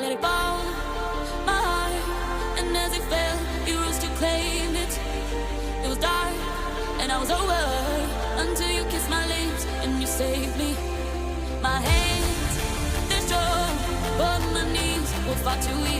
let it fall, my heart. And as it fell, you rose to claim it. It was dark, and I was over until you kissed my lips and you saved me. My hands, they're strong, but my knees were far too weak.